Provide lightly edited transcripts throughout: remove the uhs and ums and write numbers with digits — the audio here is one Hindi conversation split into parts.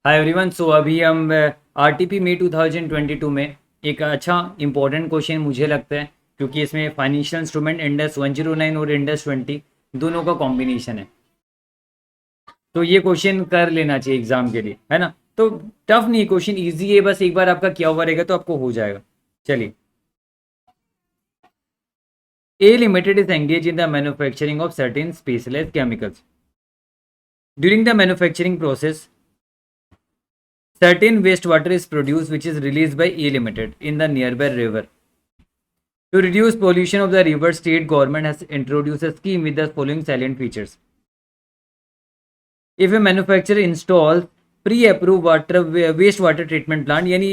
Hi everyone. सो अभी हम आरटीपी मई 2022 में एक अच्छा इंपॉर्टेंट क्वेश्चन मुझे लगता है, क्योंकि इसमें फाइनेंशियल इंस्ट्रूमेंट इंडेक्स 109 और इंडेक्स 20 दोनों का कॉम्बिनेशन है। तो ये क्वेश्चन कर लेना चाहिए एग्जाम के लिए, है ना। तो टफ नहीं, क्वेश्चन इजी है, बस एक बार आपका किया हुआ रहेगा तो आपको हो जाएगा। चलिए, A limited is engage in the manufacturing of certain specialised chemicals. During the manufacturing process certain wastewater is produced which is released by E Limited in the nearby river. To reduce pollution of the river, state government has introduced a scheme with the following salient features. If a manufacturer installs pre-approved wastewater treatment plant, यानी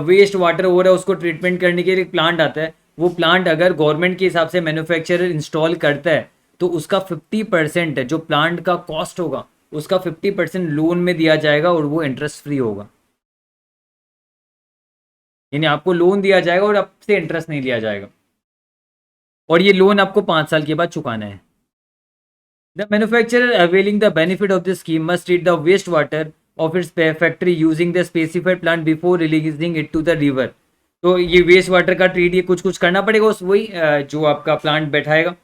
वेस्ट वाटर हो रहा है उसको ट्रीटमेंट करने के लिए प्लांट आता है, वो प्लांट अगर गवर्नमेंट के हिसाब से मैन्युफैक्चरर इंस्टॉल करता है तो उसका 50% जो प्लांट का कॉस्ट होगा उसका 50% लोन में दिया जाएगा और वो इंटरेस्ट फ्री होगा। यानी आपको लोन दिया जाएगा और आपसे इंटरेस्ट नहीं लिया जाएगा, और ये लोन आपको 5 साल के बाद चुकाना है। The manufacturer availing the benefit of this scheme must treat the waste water of its factory using the specified plant before releasing it to the river. तो ये वेस्ट वाटर का ट्रीट ये कुछ करना पड़ेगा उस वही जो आपका प्लांट बैठाएगा।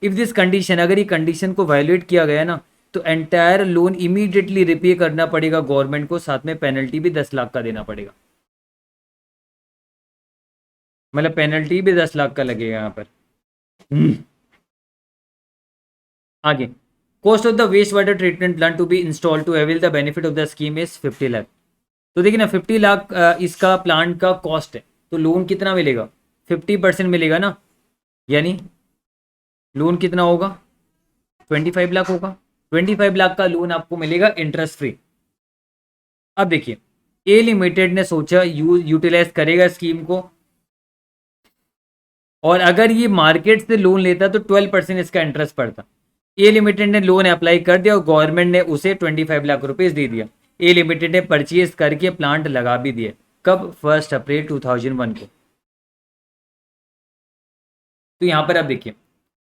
इफ दिस कंडीशन, अगर ये कंडीशन को वायोलेट किया गया ना, तो एंटायर लोन इमीडिएटली रिपे करना पड़ेगा गवर्नमेंट को, साथ में पेनल्टी भी 10 लाख का देना पड़ेगा। मतलब पेनल्टी भी 10 लाख का लगेगा यहाँ पर। आगे, cost of the waste water treatment plant to be install to avail the benefit of the scheme is 50 lakh. तो देखिए ना, 50 लाख इसका प्लांट का कॉस्ट है, तो लोन कितना मिलेगा? 50% मिलेगा ना, यानी लोन कितना होगा? 25 लाख होगा। 25 लाख का लोन आपको मिलेगा इंटरेस्ट फ्री। अब देखिए, ए लिमिटेड ने सोचा यूटिलाइज करेगा स्कीम को, और अगर ये मार्केट से लोन लेता तो 12% इसका इंटरेस्ट पड़ता। ए लिमिटेड ने लोन अप्लाई कर दिया और गवर्नमेंट ने उसे 25 लाख रुपीस दे दिया। ए लिमिटेड ने परचेज करके प्लांट लगा भी दिए। कब? 1 अप्रैल 2001 को। तो यहां पर आप देखिए,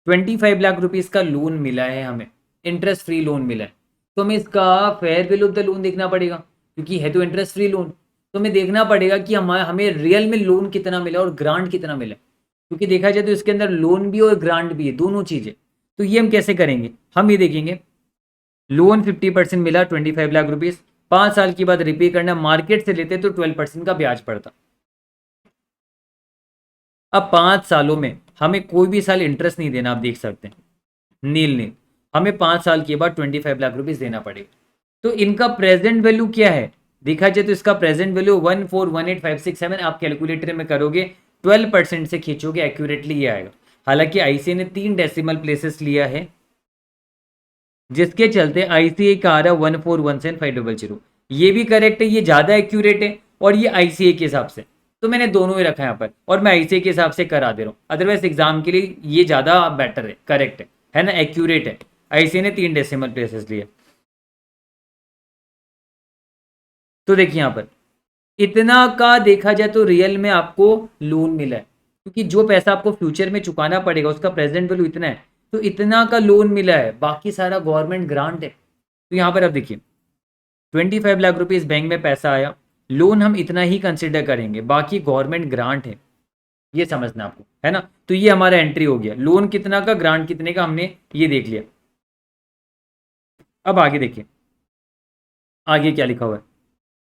25 लाख रुपीस का लोन मिला है हमें, इंटरेस्ट फ्री लोन मिला है, तो हमें इसका fair value of the loan देखना पड़ेगा, क्योंकि है तो इंटरेस्ट फ्री लोन। तो हमें देखना पड़ेगा कि हमें रियल में लोन कितना मिला और ग्रांट कितना मिला, क्योंकि देखा जाए तो इसके अंदर लोन भी और ग्रांट भी है, दोनों चीजें। तो ये हम कैसे करेंगे? हम ये देखेंगे, लोन 50% मिला 25 लाख रुपीस, 5 साल के बाद रिपे करना, मार्केट से लेते तो 12% का ब्याज पड़ता। अब 5 सालों में हमें कोई भी साल इंटरेस्ट नहीं देना, आप देख सकते हैं, नील। हमें 5 साल के बाद 25 लाख रुपीस देना पड़ेगा। तो इनका प्रेजेंट वैल्यू क्या है? देखा जाए तो इसका प्रेजेंट वैल्यू 1418567, आप कैलकुलेटर में करोगे 12% से खींचोगे, एक्यूरेटली ये आएगा। हालांकि आईसीए ने 3 डेसिमल प्लेसेस लिया है, जिसके चलते आईसीए का आ रहा है 1417500। ये भी करेक्ट है, ये ज्यादा एक्यूरेट है, और ये आईसीए के हिसाब से, तो मैंने दोनों ही रखा है यहाँ पर, और मैं आईसीए के हिसाब से करा दे रहा हूँ। अदरवाइज एग्जाम के लिए ये ज्यादा बेटर है, करेक्ट है ना, एक्यूरेट है। आईसीए ने 3 डेसिमल प्लेसेस लिए। तो देखिए यहाँ पर इतना का देखा जाए तो रियल में आपको लोन मिला है, क्योंकि जो पैसा आपको फ्यूचर में चुकाना पड़ेगा उसका प्रेजेंट वैल्यू इतना है, तो इतना का लोन मिला है, बाकी सारा गवर्नमेंट ग्रांट है। तो यहाँ पर अब देखिए, 25 लाख रुपीस बैंक में पैसा आया, लोन हम इतना ही कंसिडर करेंगे, बाकी गवर्नमेंट ग्रांट है, ये समझना आपको, है ना। तो ये हमारा एंट्री हो गया, लोन कितना का, ग्रांट कितने का, हमने ये देख लिया। अब आगे देखिए, आगे क्या लिखा हुआ है।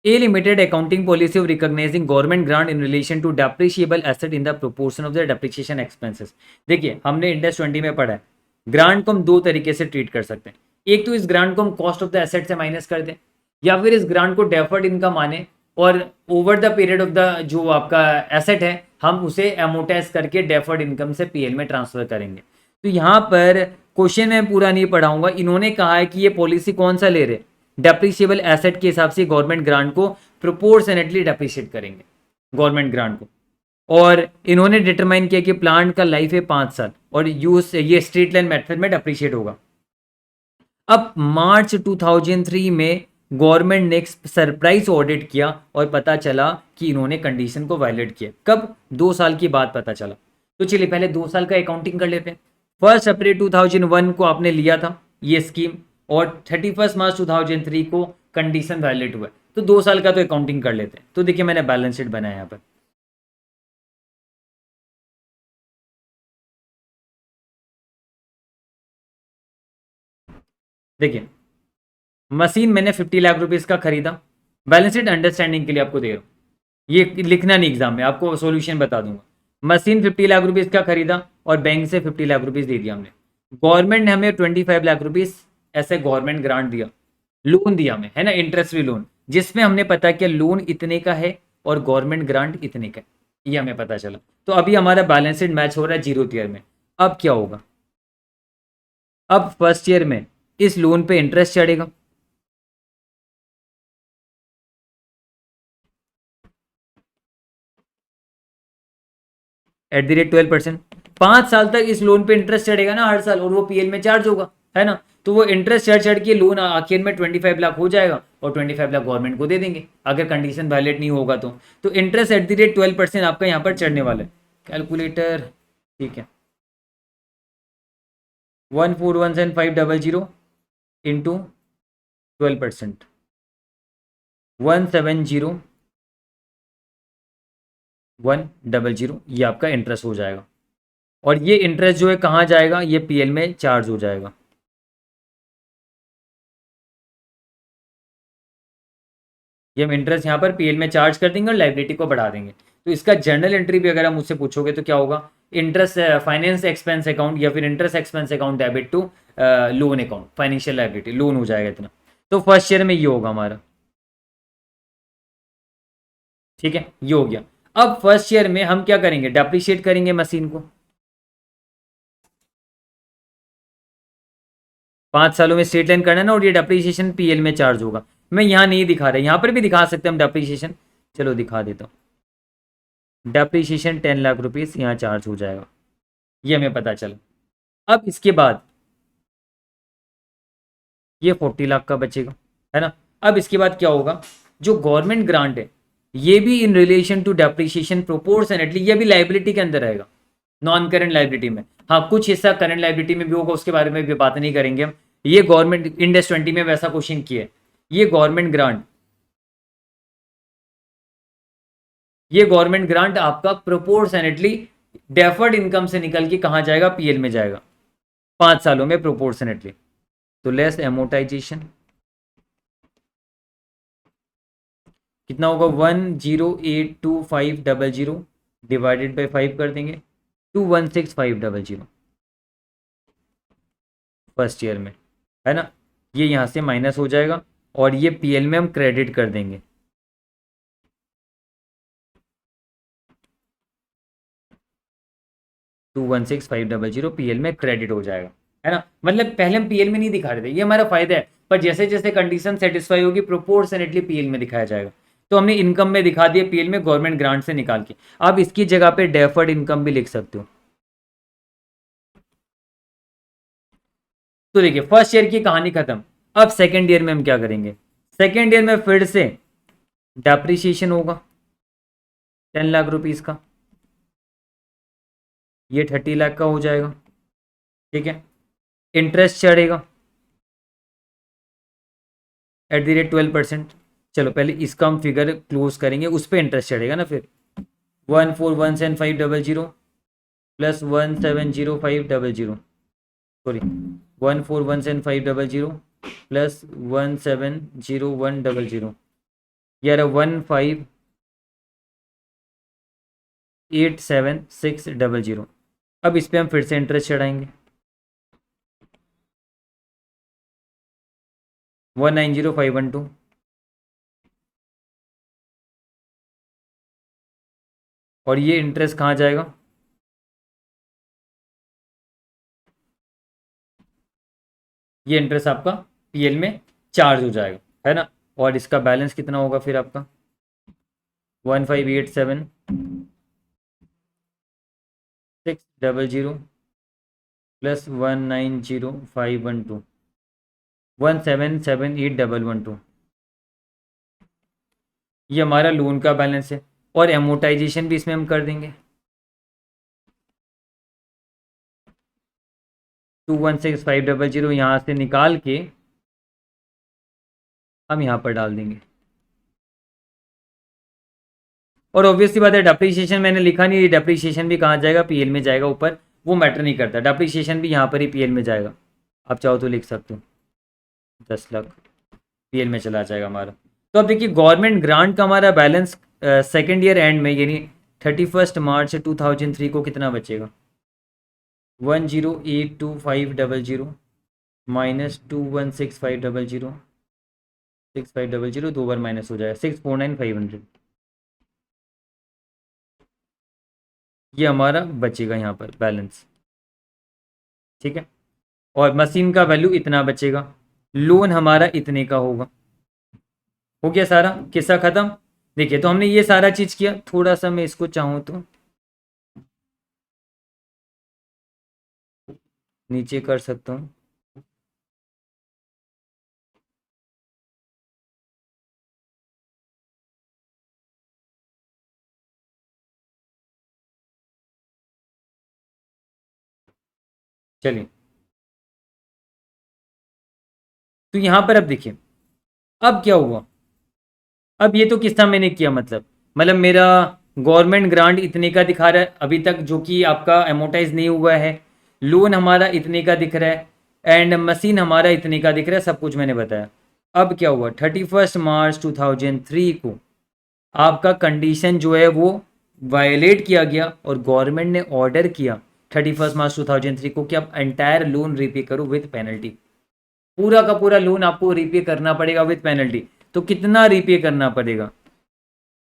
A limited accounting policy of recognizing government grant in relation to depreciable asset in the proportion of the depreciation expenses। देखिए, हमने इंडेक्स 20 में पढ़ा है, ग्रांट को हम 2 तरीके से ट्रीट कर सकते हैं। एक तो इस ग्रांट को हम कॉस्ट ऑफ द एसेट से माइनस कर दें, या फिर इस ग्रांट को डेफर्ड इनकम माने और over the period of the जो आपका एसेट है हम उसे एमोटाइज करके डेफर्ड इनकम से पीएल में ट्रांसफर करेंगे। तो यहाँ पर क्वेश्चन में पूरा नहीं पढ़ाऊंगा, इन्होंने कहा है कि ये पॉलिसी कौन सा ले रहे, डेप्रिशिएबल एसेट के हिसाब से गवर्नमेंट ग्रांट को प्रोपोर्शनेटली डेप्रिशिएट करेंगे, गवर्नमेंट ग्रांट को। और इन्होंने डिटरमाइन किया कि प्लांट का लाइफ है 5 साल, और यूज ये स्ट्रेट लाइन मेथड में डेप्रिशिएट होगा। अब मार्च 2003 में गवर्नमेंट ने एक सरप्राइज ऑडिट किया और पता चला कि इन्होंने कंडीशन को वायलेट किया। कब? 2 साल के बाद पता चला। तो चलिए पहले 2 साल का अकाउंटिंग कर लेते हैं। 1 अप्रैल 2001 को आपने लिया था ये स्कीम, और 31 मार्च 2003 को कंडीशन वायलेट हुआ। तो 2 साल का तो अकाउंटिंग कर लेते हैं। तो देखिए मैंने बैलेंस शीट बनाया यहाँ पर। देखिए मशीन मैंने 50 लाख रुपीज़ का खरीदा, बैलेंस शीट अंडरस्टैंडिंग के लिए आपको दे रहा हूँ, ये लिखना नहीं एग्जाम में, आपको सॉल्यूशन बता दूंगा। मशीन 50 लाख रुपीज़ का खरीदा और बैंक से 50 लाख रुपीज़ दे दिया हमने। गवर्नमेंट ने हमें 25 लाख रुपीज़ ऐसे गवर्नमेंट ग्रांट दिया, लोन दिया हमें, है ना, इंटरेस्ट फ्री लोन, जिसमें हमने पता किया लोन इतने का है और गवर्नमेंट ग्रांट इतने का है, ये हमें पता चला। तो अभी हमारा बैलेंस शीट मैच हो रहा है 0th ईयर में। अब क्या होगा, अब फर्स्ट ईयर में इस लोन पे इंटरेस्ट चढ़ेगा, @12%। 5 साल तक इस लोन पे इंटरेस्ट चढ़ेगा ना हर साल, और वो पीएल में चार्ज होगा, है ना। तो वो इंटरेस्ट चढ़ चढ़ के लोन आखिर में 25 लाख हो जाएगा और 25 लाख गवर्नमेंट को दे देंगे अगर कंडीशन वैलिड नहीं होगा तो इंटरेस्ट @12% आपका यहाँ पर चढ़ने वाला है। कैलकुलेटर, ठीक है, 1417500 इंटू 12%, 170,100, ये आपका इंटरेस्ट हो जाएगा। और ये इंटरेस्ट जो है कहाँ जाएगा, ये पीएल में चार्ज हो जाएगा। ये हम इंटरेस्ट यहाँ पर पीएल में चार्ज कर देंगे और लाइबिलिटी को बढ़ा देंगे। तो इसका जर्नल एंट्री भी अगर आप मुझसे पूछोगे तो क्या होगा, इंटरेस्ट फाइनेंस एक्सपेंस अकाउंट या फिर interest expense account debit to loan account, financial liability, loan हो जाएगा इतना। तो फर्स्ट ईयर में ये होगा हमारा, ठीक है, ये हो गया। अब फर्स्ट ईयर में हम क्या करेंगे, डेप्रिशिएट करेंगे मशीन को। 5 सालों में स्ट्रेट लाइन करना ना, और ये डेप्रिसिएशन पीएल में चार्ज होगा। मैं यहाँ नहीं दिखा रहा, यहाँ पर भी दिखा सकते हैं हम डेप्रिसिएशन, चलो दिखा देता हूँ। डेप्रिसिएशन 10 लाख रुपीज़ यहाँ चार्ज हो जाएगा, ये हमें पता चला। अब इसके बाद ये 40 लाख का बचेगा, है ना। अब इसके बाद क्या होगा, जो गवर्नमेंट ग्रांट है ये भी in relation to depreciation proportionately, ये भी लाइबिलिटी के अंदर रहेगा, नॉन करेंट लाइबिलिटी में। हाँ कुछ हिस्सा करेंट लाइबिलिटी में भी होगा, उसके बारे में भी बात नहीं करेंगे हम। ये गवर्नमेंट इंडेक्स 20 में वैसा क्वेश्चन किया है। ये गवर्नमेंट ग्रांट, ये गवर्नमेंट ग्रांट आपका प्रोपोर्शनेटली डेफर्ड इनकम से निकल के कहाँ जाएगा, पीएल में जाएगा 5 सालों में प्रोपोर्शनेटली। तो लेस एमोटाइजेशन कितना होगा, 1082500 डिवाइडेड बाई 5 कर देंगे, 216500 फर्स्ट ईयर में, है ना। ये यहाँ से माइनस हो जाएगा और ये पीएल में हम क्रेडिट कर देंगे। टू 16500 पीएल में क्रेडिट हो जाएगा, है ना। मतलब पहले हम पीएल में नहीं दिखा रहे थे, ये हमारा फायदा है, पर जैसे जैसे कंडीशन सेटिस्फाई होगी प्रोपोर्शनेटली पीएल में दिखाया जाएगा। तो हमने इनकम में दिखा दिया पीएल में गवर्नमेंट ग्रांट से निकाल के। आप इसकी जगह पे डेफर्ड इनकम भी लिख सकते हो। तो देखिए फर्स्ट ईयर की कहानी खत्म। अब सेकेंड ईयर में हम क्या करेंगे, सेकेंड ईयर में फिर से डेप्रिसिएशन होगा 10 लाख रुपीज का, ये 30 लाख का हो जाएगा, ठीक है। इंटरेस्ट चढ़ेगा @12%। चलो पहले इसका हम फिगर क्लोज करेंगे, उस पर इंटरेस्ट चढ़ेगा ना फिर, 1417500 प्लस 170,500, सॉरी 1417500 प्लस 170,100, यार 1587600। अब इस पे हम फिर से इंटरेस्ट चढ़ाएंगे 190,512, और ये इंटरेस्ट कहाँ जाएगा, ये इंटरेस्ट आपका पीएल में चार्ज हो जाएगा, है ना। और इसका बैलेंस कितना होगा फिर आपका, 1587600 प्लस 190,512, 177,812। ये हमारा लोन का बैलेंस है, और एमोटाइजेशन भी इसमें हम कर देंगे 216,500 यहाँ से निकाल के हम यहाँ पर डाल देंगे। और ऑब्वियसली बात है डेप्रिसिएशन मैंने लिखा नहीं, डेप्रिसिएशन भी कहाँ जाएगा, पीएल में जाएगा ऊपर, वो मैटर नहीं करता, डेप्रिसिएशन भी यहाँ पर ही पीएल में जाएगा। आप चाहो तो लिख सकते हो 10 लाख पीएल में चला जाएगा हमारा। तो अब देखिए गवर्नमेंट ग्रांट का हमारा बैलेंस सेकेंड ईयर एंड में यानी 31 मार्च 2003 को कितना बचेगा, 1082500 माइनस 216500, 6500 दो बार माइनस हो जाएगा 649500, ये हमारा बचेगा यहाँ पर बैलेंस। ठीक है, और मशीन का वैल्यू इतना बचेगा, लोन हमारा इतने का होगा। हो गया सारा किस्सा खत्म। देखिए तो हमने ये सारा चीज किया, थोड़ा सा मैं इसको चाहूँ तो नीचे कर सकता हूँ। चलिए तो यहाँ पर अब देखिए अब क्या हुआ, अब ये तो किस्सा मैंने किया, मतलब मेरा गवर्नमेंट ग्रांट इतने का दिखा रहा है अभी तक, जो कि आपका एमोटाइज नहीं हुआ है, लोन हमारा इतने का दिख रहा है, एंड मशीन हमारा इतने का दिख रहा है, सब कुछ मैंने बताया। अब क्या हुआ, 31 मार्च 2003 को आपका कंडीशन जो है वो वायलेट किया गया और गवर्नमेंट ने ऑर्डर किया 31 मार्च 2003 को कि आप एंटायर लोन रीपे करो विद पेनल्टी। पूरा का पूरा लोन आपको रीपे करना पड़ेगा विद पेनल्टी। तो कितना रीपे करना पड़ेगा,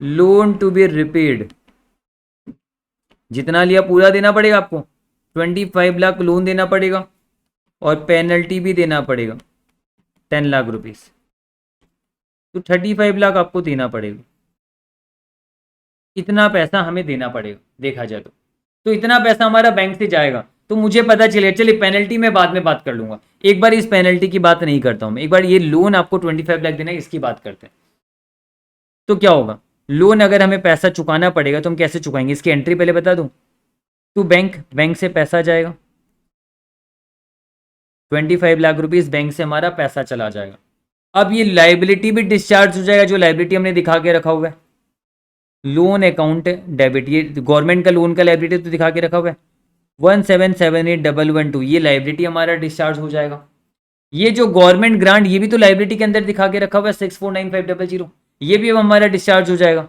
लोन टू बी रिपेड जितना लिया पूरा देना पड़ेगा आपको, 25 लाख लोन देना पड़ेगा और पेनल्टी भी देना पड़ेगा 10 लाख रुपीज, तो 35 लाख आपको देना पड़ेगा। इतना पैसा हमें देना पड़ेगा देखा जाए तो इतना पैसा हमारा बैंक से जाएगा। तो मुझे पता चलिए पेनल्टी में बाद में बात कर लूंगा, एक बार इस पेनल्टी की बात नहीं करता हूं मैं, एक बार ये लोन आपको 25 लाख देना है इसकी बात करते हैं। तो क्या होगा, लोन अगर हमें पैसा चुकाना पड़ेगा तो हम कैसे चुकाएंगे, इसकी एंट्री पहले बता दूं, टू बैंक, बैंक से पैसा जाएगा 25 लाख रुपीज, बैंक से हमारा पैसा चला जाएगा। अब ये लाइबिलिटी भी डिस्चार्ज हो जाएगा, जो लाइबिलिटी हमने दिखा के रखा हुआ है, लोन अकाउंट डेबिट, ये गवर्नमेंट का लोन का लाइबिलिटी तो दिखा के रखा हुआ है 1778112, ये लाइबिलिटी हमारा डिस्चार्ज हो जाएगा। ये जो गवर्नमेंट ग्रांट ये भी तो लाइबिलिटी के अंदर दिखा के रखा हुआ है 649500, ये भी अब हमारा डिस्चार्ज हो जाएगा।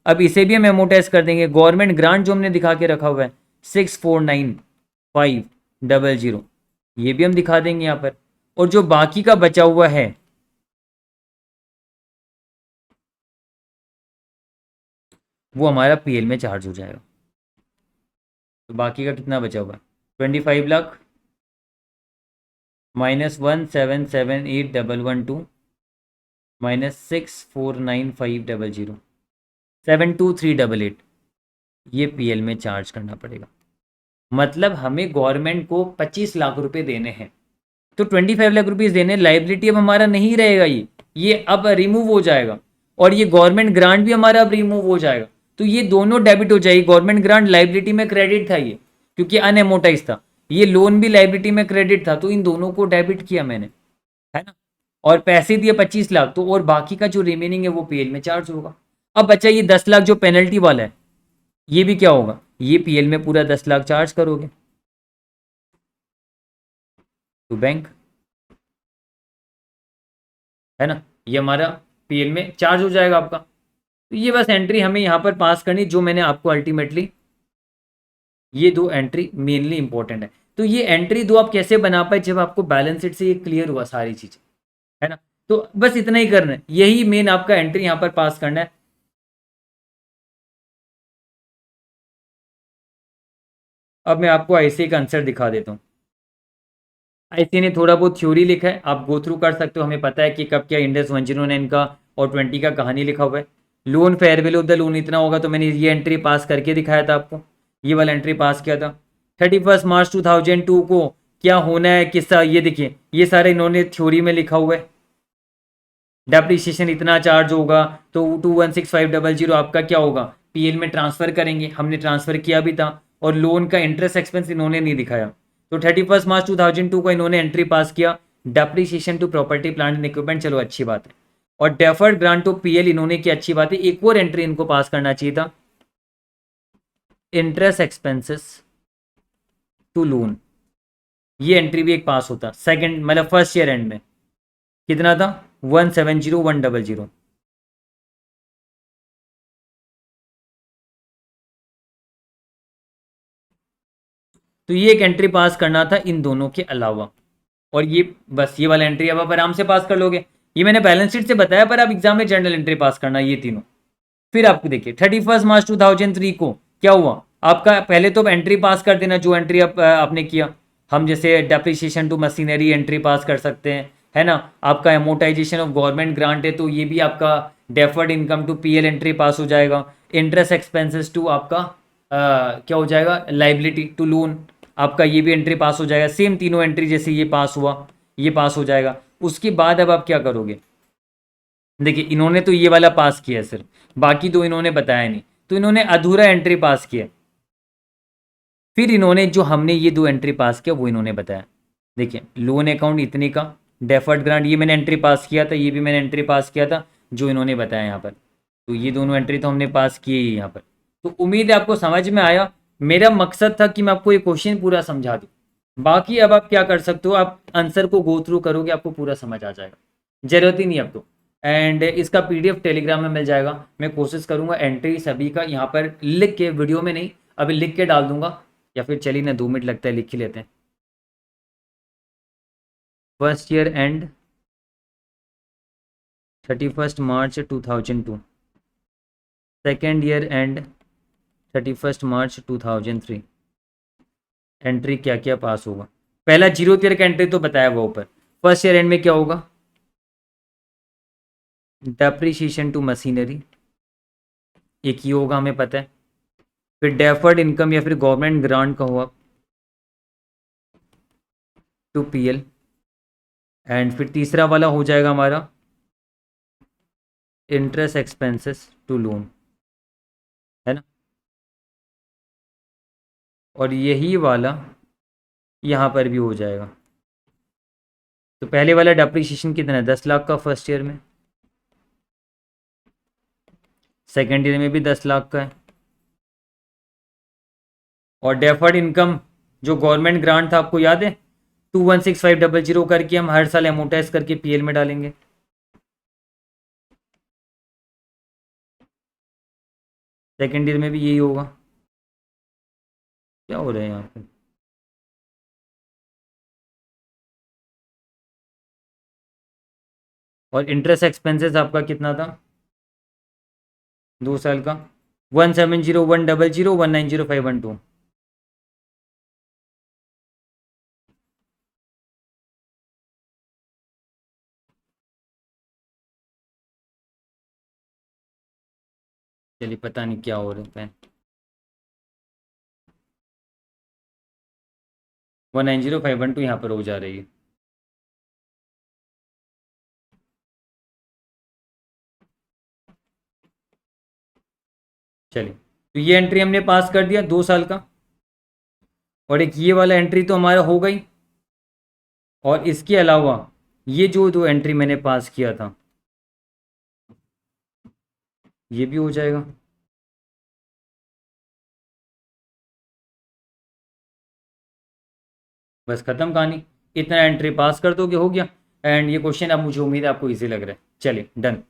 अब इसे भी हम एमोटाइज कर देंगे, गवर्नमेंट ग्रांट जो हमने दिखा के रखा हुआ है 649500, ये भी हम दिखा देंगे यहाँ पर। और जो बाकी का बचा हुआ है वो हमारा पीएल में चार्ज हो जाएगा। तो बाकी का कितना बचा हुआ है, 25 लाख माइनस 1778112 माइनस 649500, 72388, ये पीएल में चार्ज करना पड़ेगा। मतलब हमें गवर्नमेंट को 25 लाख रुपए देने हैं, तो 25 लाख रुपीज देने, लाइबिलिटी अब हमारा नहीं रहेगा, ये अब रिमूव हो जाएगा, और ये गवर्नमेंट ग्रांट भी हमारा अब रिमूव हो जाएगा। तो ये दोनों डेबिट हो जाएगी, गवर्नमेंट ग्रांट लाइबिलिटी में क्रेडिट था ये, क्योंकि अनएमोटाइज था, ये लोन भी लाइबिलिटी में क्रेडिट था, तो इन दोनों को डेबिट किया मैंने, है ना, और पैसे दिए 25 लाख, तो और बाकी का जो रिमेनिंग है वो पीएल में चार्ज होगा। अब बच्चा ये 10 लाख जो पेनल्टी वाला है, ये भी क्या होगा, ये पीएल में पूरा 10 लाख चार्ज करोगे तो बैंक, है ना, ये हमारा पीएल में चार्ज हो जाएगा आपका। तो ये बस एंट्री हमें यहाँ पर पास करनी, जो मैंने आपको अल्टीमेटली ये दो एंट्री मेनली इंपॉर्टेंट है। तो ये एंट्री दो आप कैसे बना पाए, जब आपको बैलेंस शीट से ये क्लियर हुआ सारी चीजें, है ना। तो बस इतना ही करना है, यही मेन आपका एंट्री यहाँ पर पास करना है। अब मैं आपको आईसीए का आंसर दिखा देता हूँ। आईसीए ने थोड़ा बहुत थ्योरी लिखा है, आप गो थ्रू कर सकते हो, हमें पता है कि कब क्या इंडेक्स 109 का और 20 का कहानी लिखा हुआ है। Loan fair value of the loan इतना होगा, तो मैंने ये एंट्री पास करके दिखाया था आपको, ये वाला एंट्री पास किया था। 31 मार्च 2002 को क्या होना है किस्सा, ये देखिए ये सारे इन्होंने थ्योरी में लिखा हुआ है। डेप्रिसिएशन इतना चार्ज होगा, तो 216500 आपका क्या होगा, पीएल में ट्रांसफर करेंगे, हमने ट्रांसफर किया भी था, और लोन का इंटरेस्ट एक्सपेंस इन्होंने नहीं दिखाया। तो 31 मार्च 2002 को इन्होंने एंट्री पास किया, depreciation to property plant and equipment, चलो अच्छी बात है। और डेफर्ड ग्रांट टू पीएल इन्होंने की, अच्छी बात है। एक और एंट्री इनको पास करना चाहिए था, इंटरेस्ट एक्सपेंसेस टू लोन, ये एंट्री भी एक पास होता, सेकंड मतलब फर्स्ट ईयर एंड में कितना था 170100। तो ये एक एंट्री पास करना था इन दोनों के अलावा, और ये बस ये वाला एंट्री अब आप आराम से पास कर लोगे। ये मैंने बैलेंस शीट से बताया, पर आप एग्जाम में जर्नल एंट्री पास करना ये तीनों। फिर आपको देखिए 31 मार्च 2003 को क्या हुआ आपका, पहले तो एंट्री पास कर देना जो एंट्री आपने किया। हम जैसे depreciation to machinery entry pass कर सकते हैं, है ना। आपका एमोटाइजेशन ऑफ गवर्नमेंट ग्रांट है तो ये भी आपका deferred income to PL entry pass हो जाएगा। इंटरेस्ट एक्सपेंसेस टू आपका क्या हो जाएगा, लाइबिलिटी टू लोन, आपका ये भी एंट्री पास हो जाएगा। सेम तीनों एंट्री जैसे ये पास हुआ, ये पास हो जाएगा। उसके बाद अब आप क्या करोगे, देखिए इन्होंने तो ये वाला पास किया सिर्फ, बाकी दो इन्होंने बताया नहीं, तो इन्होंने अधूरा एंट्री पास किया। फिर इन्होंने जो हमने ये दो एंट्री पास किया वो इन्होंने बताया। देखिए लोन अकाउंट इतने का, डेफर्ड ग्रांट ये मैंने एंट्री पास किया था, ये भी मैंने एंट्री पास किया था जो इन्होंने बताया यहाँ पर। तो ये दोनों एंट्री तो हमने पास किए ही यहाँ पर। तो उम्मीद है आपको समझ में आया। मेरा मकसद था कि मैं आपको ये क्वेश्चन पूरा समझा दूँ। बाकी अब आप क्या कर सकते हो, आप आंसर को गो थ्रू करोगे आपको पूरा समझ आ जाएगा, जरूरत ही नहीं अब तो। एंड इसका पीडीएफ टेलीग्राम में मिल जाएगा। मैं कोशिश करूंगा एंट्री सभी का यहाँ पर लिख के, वीडियो में नहीं अभी लिख के डाल दूंगा, या फिर चलिए ना 2 मिनट लगता है लिख ही लेते हैं। First year and 31 March 2002, second year and 31 March 2003, entry क्या क्या पास होगा। पहला जीरो ईयर का एंट्री तो बताया हुआ ऊपर। फर्स्ट ईयर एंड में क्या होगा, डेप्रिसिएशन टू मशीनरी, एक ही होगा हमें पता है। फिर डेफर्ड इनकम या फिर गवर्नमेंट ग्रांट का हुआ टू पीएल। एंड फिर तीसरा वाला हो जाएगा हमारा इंटरेस्ट एक्सपेंसेस टू लोन, है ना। और यही वाला यहाँ पर भी हो जाएगा। तो पहले वाला डेप्रिसिएशन कितना है 10 लाख का फर्स्ट ईयर में, सेकेंड ईयर में भी 10 लाख का है। और डेफर्ड इनकम जो गवर्नमेंट ग्रांट था आपको याद है 216500 करके हम हर साल एमोटाइज करके पीएल में डालेंगे। सेकेंड ईयर में भी यही होगा। क्या हो रहा है यहाँ पे, और इंटरेस्ट एक्सपेंसेस आपका कितना था 2 साल का 170100 190512। चलिए पता नहीं क्या हो रहा है, 190512 यहाँ पर हो जा रही है। चलिए तो ये एंट्री हमने पास कर दिया 2 साल का, और एक ये वाला एंट्री तो हमारा हो गई। और इसके अलावा ये जो दो एंट्री मैंने पास किया था ये भी हो जाएगा। बस खत्म कहानी, इतना एंट्री पास कर दोगे हो गया। एंड ये क्वेश्चन अब मुझे उम्मीद है आपको इजी लग रहा है। चलिए डन।